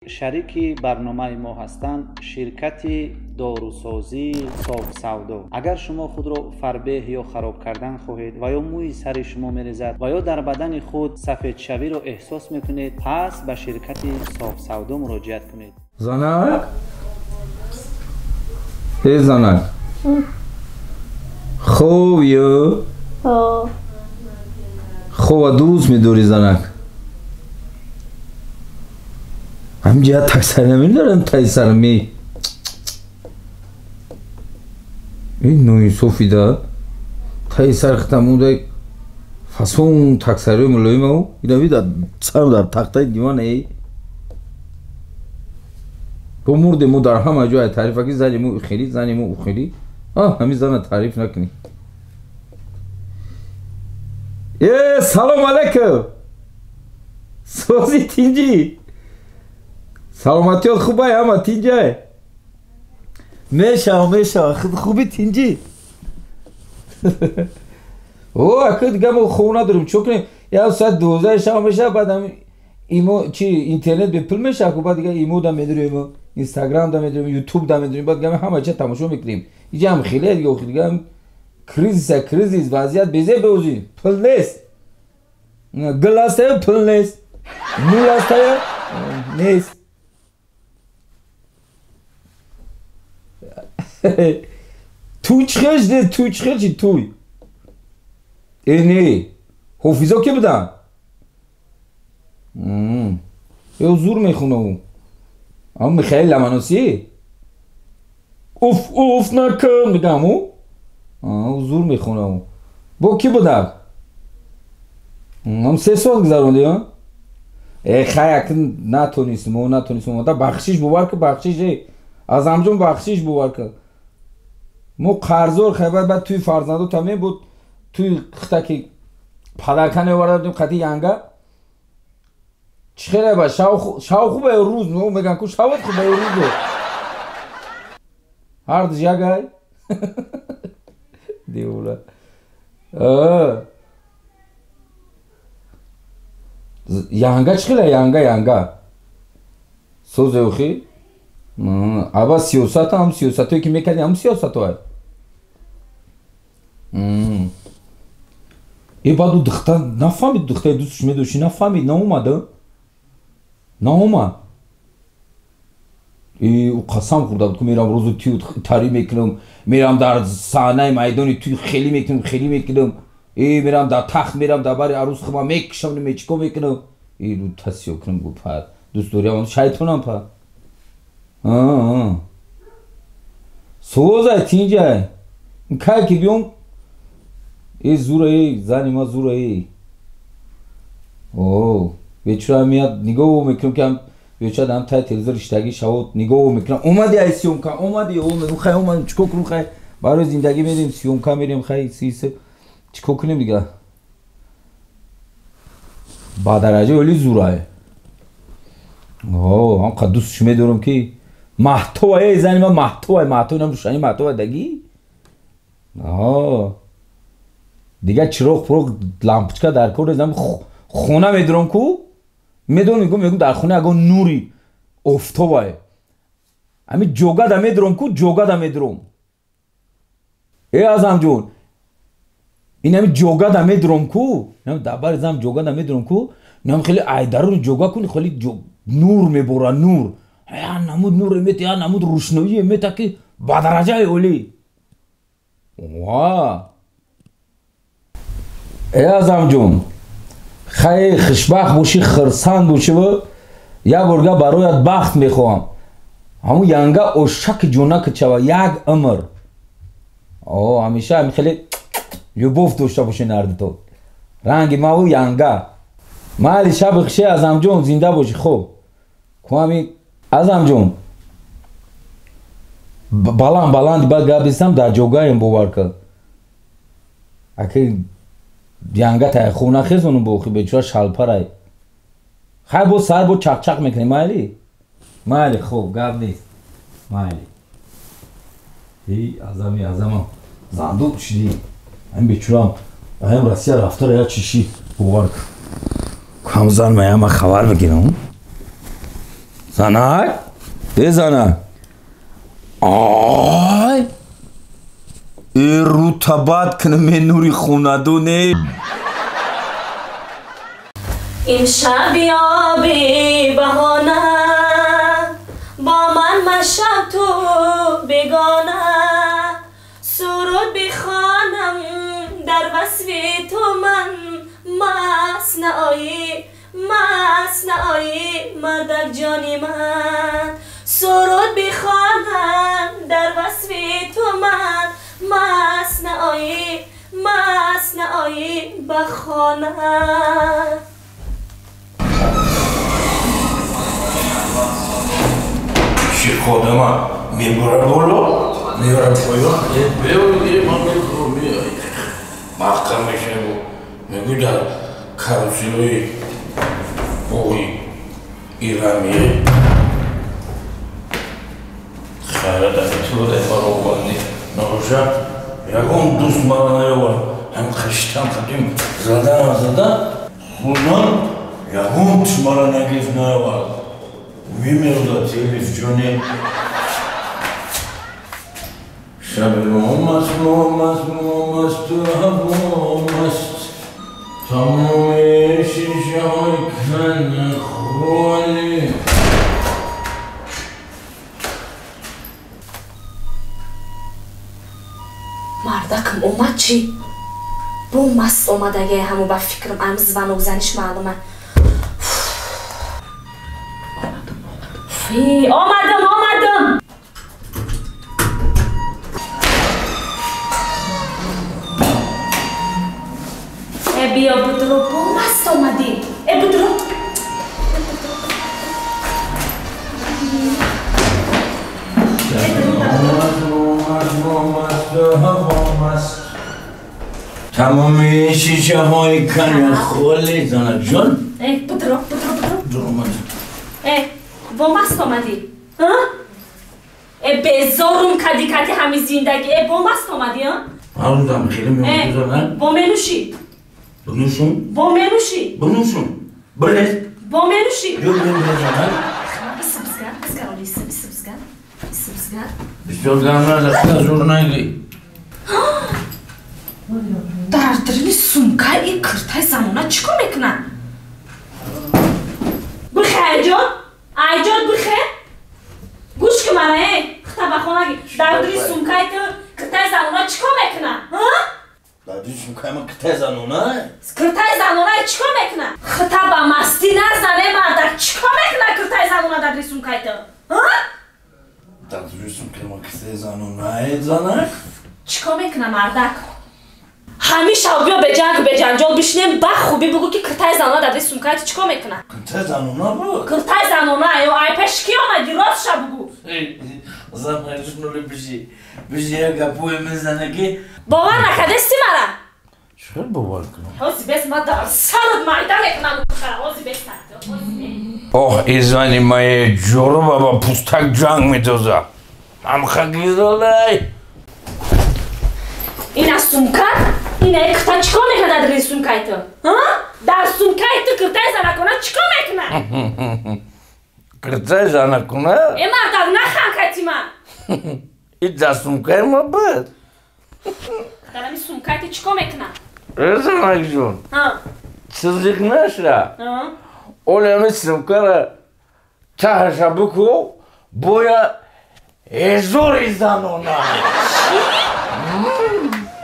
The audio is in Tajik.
شریکی برنامه ما هستند شرکت داروسازی صاف سودا. اگر شما خود را فربه یا خراب کردن خواهید و یا موی سر شما میریزد و یا در بدن خود سفید شوی را احساس میکنید، پس به شرکت صاف سودا مراجعت کنید. زنک ای زنک خوب یا خوب دوست میداری زنک همجا تک سرمی دارم تای سرمی این نوی صوفی دا تای سر ختمون دا فاسون تک سرمی ملوی ماو اینا بیدا سرم در تختای دیوانه ای تو مرده مو در همه جای تعریف اکی زنی مو اخیری زنی مو اخیری همین زنه تعریف نکنی سلام علیکم سوزی تینجی سلامتیات خوبه همه تینجای میشه خوبی تینجی اکه دیگه ما خوب نداریم چون کنیم یا ساعت 12 شب میشه بعد هم ایمو چی اینترنت به پل میشه که بعد دیگه ایمو دا میداریم اینستاگرام دا میداریم یوتیوب دا میداریم بعد دیگه همه چه تماشا میکنیم اینجا هم خیلی دیگه هم کریزیس وضعیت بیزه بوزی پل نیست گلاس تایه پل نیست مولاس تایه نیست توی چخش توی اینه حافظا که بدن یا زور میخونه اون اما میخیل لمناسی اوف نکن بگم اون زور میخونه اون با کی بدن هم 3 سال گذرونده ها خیلی نتونیستم تا بخشیش بوار که بخشیش از همجون بخشیش بوار که مو قرضور خیلی بعد توی فرزندو تامین بود توی خطکی پدرکنه وردیم خطی ینگه چخیره با شاو خوبه روز نو میگن که شاوت خوبه روز بود هر دجا گای دیوله ینگه چخیره ینگه سوزه اوخی ابا سیاست هم سیاستایی که میکنی هم سیاست های ای بعد دختر نفهمید دختر دوستش میدوشی نفهمید نه اومد او قسم خورده بود که میرم روزو توی تاری میکنم میرم در صحنه میدانی توی خیلی میکنم میرم در تخت میرم در بر عروس خما میکشم نمیچکو میکنم رو تصیح کنم بود پر دوست داری هم شایتونم پر سوزه تینجه که که بیام ای زوره زنی ما زوره بیچاره میاد نگاه میکنم که هم بیچاره هم تای تلویزیون اشتگی شود نگاه میکنم اومدی ای سیومکا اومدی اومدم چیکار کنم خیلی برای زندگی میریم سیومکا میریم خیلی سیسه چیکار کنیم دیگه با درجه ولی زوره هم قدوسش میدارم که محتوای زنی ما محتوای نم روشنی محتوای دگی دیگه چراغ پروغ لامپچکا در کار زنم خونه میدرم کو میگم در خونه اگه نوری افتوای امی جوگا دا میدرم ای ازم جون این همی جوگا دا میدرم کو دبر زم جوگا دا میدرم کو نم خیلی ایدر رو جوگا کنی خیلی نور میبورا نور یا نمود نور میت یا نمود روشنایی میت که با درجه اولی ای ازم جون خیلی خشبخ باشی خرسان باشی و یا برگه برایت بخت میخوام همون ینگه اشک جونک چوا یک عمر همیشه همی خیلی لبوف داشته باشی نرد تو رنگ ما و ینگه مالی شب خشی ازم جون زنده باشی خوب همی ازم جون баланд ба габисам дар ҷогаем бовар ка аки янга тай хуна хезонум бохи бечора шалпарай хай бо сар бо чақчақ мекунӣ майли хуб гап нест майли азама зандуқ шидӣ ҳам бечорам ҳам россия рафтара я чиши бовар ка ҳамзан маяма хабар бигирам زنک زنک آی ای رطبت کنه من نوری خوندونه این شب یا بی بهانه با من مشب تو بگانه سرود بخوانم در وصف تو من مصنعی مردک جانی من سرود بخوانم در وصف تو من مصنعی بخوانم شیر خودم میبره بولو میبره پایان بیایی من میکنم میایی محکم میشه میگو در کروسیلوی بوی ایرامیه خیلی در تو ده برو بانی نروشم یکون دوست مرا نیوان هم خشتم خدیم زدن خونان یکون دوست مرا نگیف نیوان میمیرد تلویزیونی شب مامست تو همامست تمام شیشه های کن خالی مردکم اومد چی؟ بو مست اومد اگه همو با فکرم امز و نوزنش معلومه آمدم بیا بدرو بو مست اومدی بدرو تمام شیشه های کن خالی زنک جان بدرو بو مست اومدی بزارم کدی همین زندگی بو مست اومدی آروم خیلی میمونی زنک بو منوشی بنوشون بله بو منوشی جو زنک بسیار نه زور نگی در درمی سومکای این کرتای زمانه چیکار میکنن؟ بخیر ایجاد بخیر گوش که منه خطا بخونه در درمی سومکای تو کرتای زمانه چیکار میکنن؟ در درمی سومکای من کرتای زمانه؟ کرتای زمانه چیکار میکنن؟ خطا با مستی نزنه مردک چیکار میکنن کرتای زمانه در درمی سومکای تو؟ در درمی سومکای من کرتای زمانه زنک؟ چیکار میکنن مردک؟ همیشه بیا به جنجال بشینیم با خوبی بگو که کرتای زنانه در درمی سومکای تو چیکار میکنن؟ کرتای زنانه بود؟ کرتای زنانه ای پشکی آمدی راست شا بگو زنانه شنولی بشی گپوی میزنه که باور نکدستی مرا چرا باور کنم؟ حوزی بس ما در سرد مایده میکنم حوزی بس اوه ایزانی مایه جورو بابا پوستک جنگ میدوزه هم خگیزالی این از سومکای؟ اینه کرتا چیکار میکنه در درمی سومکای تو؟ در سومکای تو کرتای زنکنه چیکار میکنه؟ کرتای زنکنه؟ ای مردم نخم کتی من این در سومکای ما بود در همی سومکای تو چیکار میکنه؟ زنک جون چیزیک نشه اولی همی سومکای را تهش بکو باید هزاری زنونه